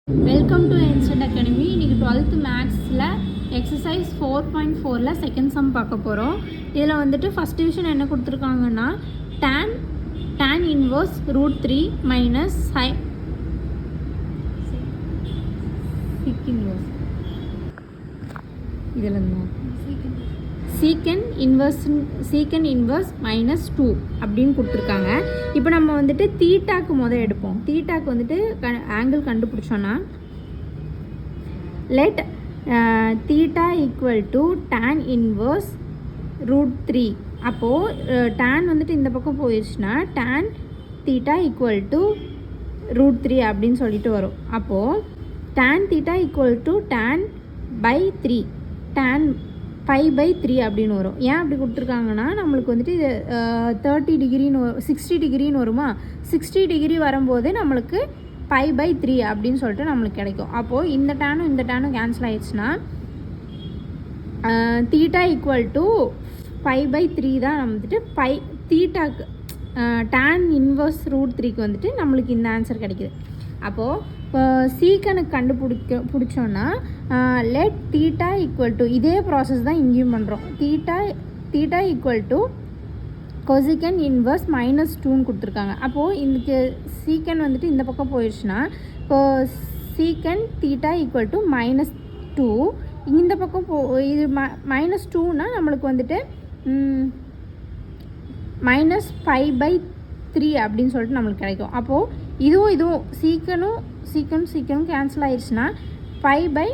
Welcome to instant academy. இன்றைக்கி 12th மேக்ஸில் exercise 4.4ல் second sum பார்க்க போகிறோம். இதில் வந்துட்டு ஃபஸ்ட் டிவிஷன் என்ன கொடுத்துருக்காங்கன்னா tan இன்வர்ஸ் √3 மைனஸ் இதில் சீக்கன் இன்வர்ஸ் -2 அப்படின்னு கொடுத்துருக்காங்க. இப்போ நம்ம வந்துட்டு தீட்டாக்கு முதல் எடுப்போம். தீட்டாக்கு வந்துட்டு ஆங்கிள் கண்டுபிடிச்சோன்னா let theta equal to tan inverse √3. அப்போது tan வந்துட்டு இந்த பக்கம் போயிடுச்சுன்னா tan தீட்டா ஈக்குவல் டு √3 அப்படின்னு சொல்லிட்டு வரும். அப்போது tan theta equal to tan by 3 tan π/3 அப்படின்னு வரும். ஏன் அப்படி கொடுத்துருக்காங்கன்னா நம்மளுக்கு வந்துட்டு இது 30 டிகிரின்னு 60 டிகிரின்னு வருமா, 60 டிகிரி வரும்போது நம்மளுக்கு π/3 அப்படின்னு சொல்லிட்டு நம்மளுக்கு கிடைக்கும். அப்போது இந்த டேனும் கேன்சல் ஆயிடுச்சுன்னா தீட்டா ஈக்குவல் டு π/3 தான் நம்ம வந்துட்டு தீட்டாக்கு tan இன்வர்ஸ் √3க்கு வந்துட்டு நம்மளுக்கு இந்த ஆன்சர் கிடைக்குது. அப்போது சீக்கனுக்கு பிடிச்சோன்னா லெட் தீட்டா ஈக்குவல் டு இதே ப்ராசஸ் தான் இங்கேயும் பண்ணுறோம். தீட்டா ஈக்குவல் டு கொசிக்கன் இன்வர்ஸ் -2ன்னு கொடுத்துருக்காங்க. அப்போது இதுக்கு சீக்கன் வந்துட்டு இந்த பக்கம் போயிடுச்சுன்னா இப்போது சீக்கன் தீட்டா ஈக்குவல் டு -2 இந்த பக்கம் இது -2னா நம்மளுக்கு வந்துட்டு -π/3 அப்படின்னு சொல்லிட்டு நம்மளுக்கு கிடைக்கும். அப்போது இதுவும் சீக்கனும் கேன்சல் ஆயிடுச்சுன்னா π/3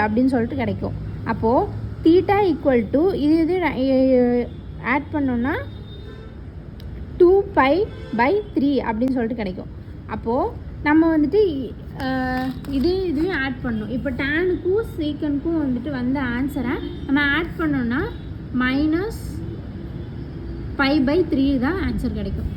அப்படின்னு சொல்லிட்டு கிடைக்கும். அப்போது தீட்டா ஈக்குவல் டு இது ஆட் பண்ணோன்னா 2π/3 அப்படின்னு சொல்லிட்டு கிடைக்கும். அப்போது நம்ம வந்துட்டு இதையும் ஆட் பண்ணணும். இப்போ டேனுக்கும் சீக்கனுக்கும் வந்துட்டு வந்த ஆன்சரை நம்ம ஆட் பண்ணோன்னா -π/3 தான் ஆன்சர் கிடைக்கும்.